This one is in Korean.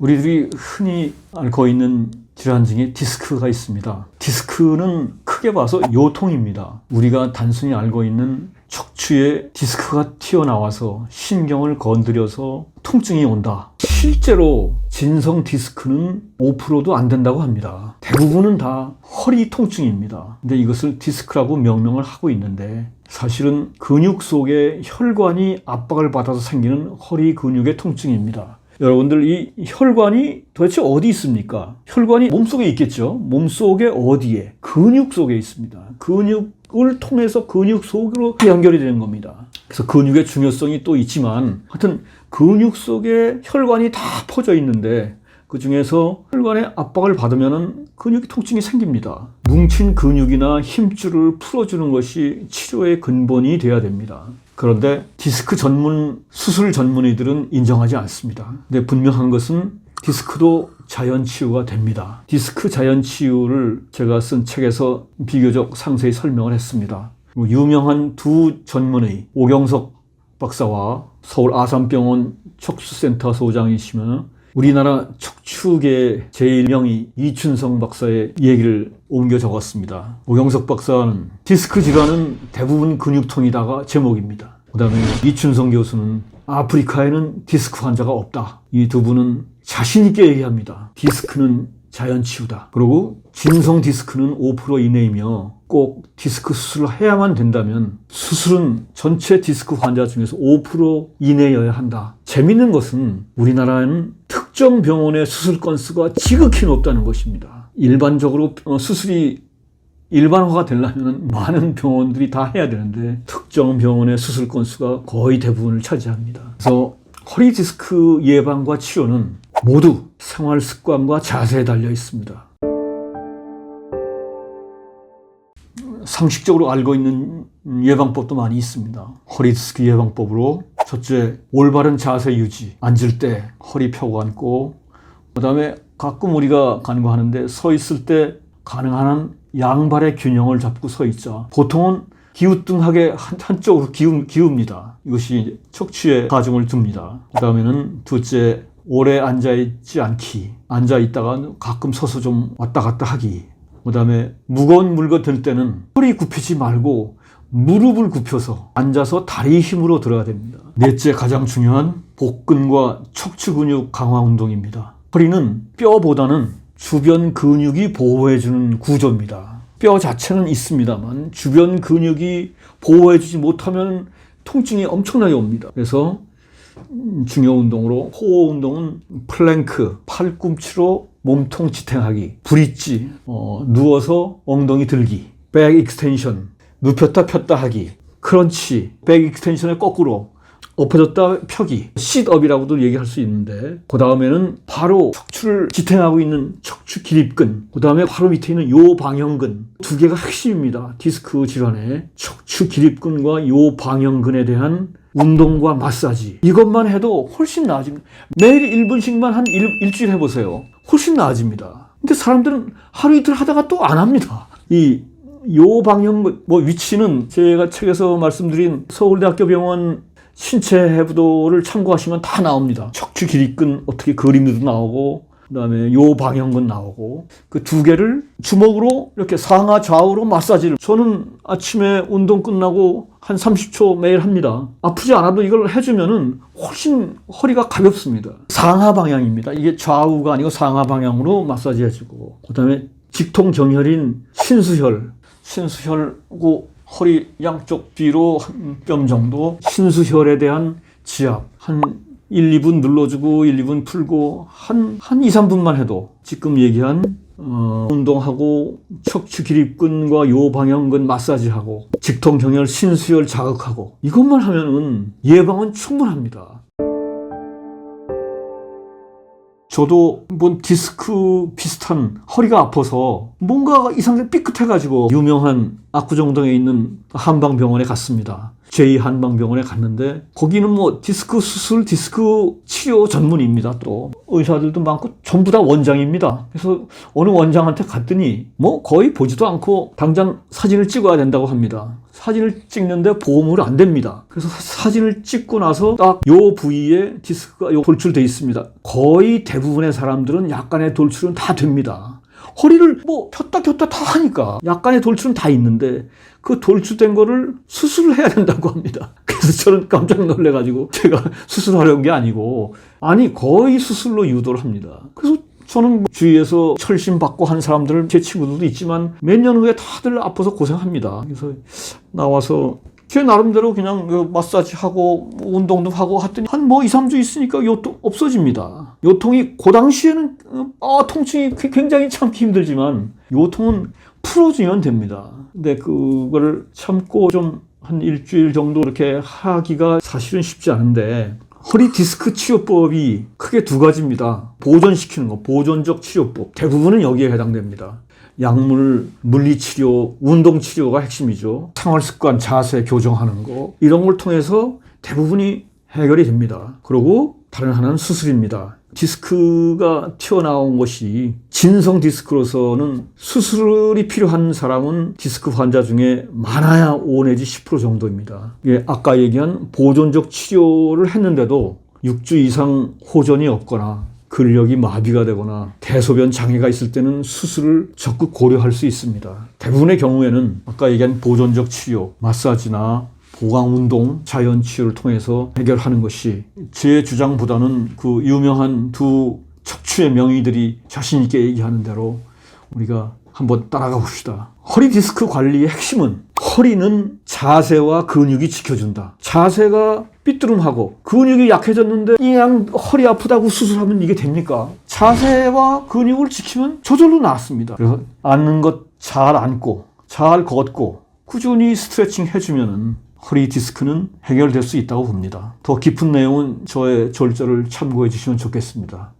우리들이 흔히 앓고 있는 질환 중에 디스크가 있습니다. 디스크는 크게 봐서 요통입니다. 우리가 단순히 알고 있는 척추에 디스크가 튀어나와서 신경을 건드려서 통증이 온다. 실제로 진성 디스크는 5%도 안 된다고 합니다. 대부분은 다 허리 통증입니다. 근데 이것을 디스크라고 명명을 하고 있는데 사실은 근육 속에 혈관이 압박을 받아서 생기는 허리 근육의 통증입니다. 여러분들 이 혈관이 도대체 어디 있습니까? 혈관이 몸속에 있겠죠? 몸속에 어디에? 근육 속에 있습니다. 근육을 통해서 근육 속으로 연결이 되는 겁니다. 그래서 근육의 중요성이 또 있지만 하여튼 근육 속에 혈관이 다 퍼져 있는데 그 중에서 혈관의 압박을 받으면 근육이 통증이 생깁니다. 뭉친 근육이나 힘줄을 풀어주는 것이 치료의 근본이 돼야 됩니다. 그런데 디스크 전문 수술 전문의들은 인정하지 않습니다. 근데 분명한 것은 디스크도 자연 치유가 됩니다. 디스크 자연 치유를 제가 쓴 책에서 비교적 상세히 설명을 했습니다. 유명한 두 전문의 오경석 박사와 서울 아산병원 척수센터 소장이시면 우리나라 척추계 제1명의 이춘성 박사의 얘기를 옮겨 적었습니다. 오경석 박사는 디스크 질환은 대부분 근육통이다가 제목입니다. 그 다음에 이춘성 교수는 아프리카에는 디스크 환자가 없다. 이 두 분은 자신 있게 얘기합니다. 디스크는 자연치유다. 그리고 진성 디스크는 5% 이내이며 꼭 디스크 수술을 해야만 된다면 수술은 전체 디스크 환자 중에서 5% 이내여야 한다. 재밌는 것은 우리나라에는 특정 병원의 수술 건수가 지극히 높다는 것입니다. 일반적으로 수술이 일반화가 되려면 많은 병원들이 다 해야 되는데 특정 병원의 수술 건수가 거의 대부분을 차지합니다. 그래서 허리 디스크 예방과 치료는 모두 생활 습관과 자세에 달려 있습니다. 상식적으로 알고 있는 예방법도 많이 있습니다. 허리 디스크 예방법으로 첫째, 올바른 자세 유지. 앉을 때 허리 펴고 앉고, 그 다음에 가끔 우리가 간과하는데 서 있을 때 가능한 한 양발의 균형을 잡고 서 있자. 보통은 기우뚱하게 한쪽으로 기웁니다. 이것이 척추에 가중을 둡니다. 그 다음에는 둘째, 오래 앉아있지 않기. 앉아있다가 가끔 서서 좀 왔다 갔다 하기. 그 다음에 무거운 물건 들 때는 허리 굽히지 말고 무릎을 굽혀서 앉아서 다리 힘으로 들어야 됩니다. 넷째, 가장 중요한 복근과 척추 근육 강화 운동입니다. 허리는 뼈보다는 주변 근육이 보호해주는 구조입니다. 뼈 자체는 있습니다만 주변 근육이 보호해주지 못하면 통증이 엄청나게 옵니다. 그래서 중요 운동으로 코어 운동은 플랭크, 팔꿈치로 몸통 지탱하기, 브릿지, 누워서 엉덩이 들기, 백 익스텐션, 눕혔다 폈다 하기, 크런치, 백 익스텐션의 거꾸로 엎어졌다 펴기, 싯업이라고도 얘기할 수 있는데 그 다음에는 바로 척추를 지탱하고 있는 척추 기립근, 그 다음에 바로 밑에 있는 요방형근, 두 개가 핵심입니다. 디스크 질환의 척추 기립근과 요방형근에 대한 운동과 마사지, 이것만 해도 훨씬 나아집니다. 매일 1분씩만 한 일주일 해보세요. 훨씬 나아집니다. 근데 사람들은 하루 이틀 하다가 또 안 합니다. 이 요방형 위치는 제가 책에서 말씀드린 서울대학교 병원 신체해부도를 참고하시면 다 나옵니다. 척추 기립근 어떻게 그림도 나오고, 그 다음에 요방형근 나오고, 그 두 개를 주먹으로 이렇게 상하 좌우로 마사지를. 저는 아침에 운동 끝나고 한 30초 매일 합니다. 아프지 않아도 이걸 해주면은 훨씬 허리가 가볍습니다. 상하 방향입니다. 이게 좌우가 아니고 상하 방향으로 마사지 해주고, 그 다음에 직통정혈인 신수혈고 허리 양쪽 뒤로 한 뼘 정도, 신수혈에 대한 지압 한 1, 2분 눌러주고 1, 2분 풀고 한 2, 3분만 해도 지금 얘기한 운동하고 척추 기립근과 요방형근 마사지하고 직통경혈 신수혈 자극하고 이것만 하면은 예방은 충분합니다. 저도 한번 디스크 비슷한 허리가 아파서 뭔가 이상하게 삐끗해가지고 유명한 압구정동에 있는 한방병원에 갔습니다. 제2한방병원에 갔는데 거기는 뭐 디스크 수술, 디스크 치료 전문입니다. 또 의사들도 많고 전부 다 원장입니다. 그래서 어느 원장한테 갔더니 뭐 거의 보지도 않고 당장 사진을 찍어야 된다고 합니다. 사진을 찍는데 보험으로 안 됩니다. 그래서 사진을 찍고 나서 딱 요 부위에 디스크가 요 돌출돼 있습니다. 거의 대부분의 사람들은 약간의 돌출은 다 됩니다. 허리를 뭐 폈다 폈다 다 하니까 약간의 돌출은 다 있는데 그 돌출된 거를 수술을 해야 된다고 합니다. 그래서 저는 깜짝 놀래가지고 제가 수술하려는 게 아니고 아니 거의 수술로 유도를 합니다. 그래서 저는 주위에서 철심받고 한 사람들 제 친구들도 있지만 몇 년 후에 다들 아파서 고생합니다. 그래서 나와서 제 나름대로 그냥 마사지 하고 운동도 하고 했더니 한 뭐 2, 3주 있으니까 요통 없어집니다. 요통이 그 당시에는 통증이 굉장히 참기 힘들지만 요통은 풀어주면 됩니다. 근데 그거를 참고 좀 한 일주일 정도 이렇게 하기가 사실은 쉽지 않은데 허리 디스크 치료법이 크게 두 가지입니다. 보존시키는 거, 보존적 치료법. 대부분은 여기에 해당됩니다. 약물, 물리치료, 운동치료가 핵심이죠. 생활습관, 자세 교정하는 거. 이런 걸 통해서 대부분이 해결이 됩니다. 그리고 다른 하나는 수술입니다. 디스크가 튀어나온 것이 진성 디스크로서는 수술이 필요한 사람은 디스크 환자 중에 많아야 5 내지 10% 정도입니다. 아까 얘기한 보존적 치료를 했는데도 6주 이상 호전이 없거나 근력이 마비가 되거나 대소변 장애가 있을 때는 수술을 적극 고려할 수 있습니다. 대부분의 경우에는 아까 얘기한 보존적 치료, 마사지나 보강운동, 자연치유를 통해서 해결하는 것이 제 주장보다는 그 유명한 두 척추의 명의들이 자신있게 얘기하는 대로 우리가 한번 따라가 봅시다. 허리 디스크 관리의 핵심은 허리는 자세와 근육이 지켜준다. 자세가 삐뚤음하고 근육이 약해졌는데 그냥 허리 아프다고 수술하면 이게 됩니까? 자세와 근육을 지키면 저절로 나았습니다. 그래서 앉는 것 잘 앉고 잘 걷고 꾸준히 스트레칭 해주면은 허리 디스크는 해결될 수 있다고 봅니다. 더 깊은 내용은 저의 절절을 참고해 주시면 좋겠습니다.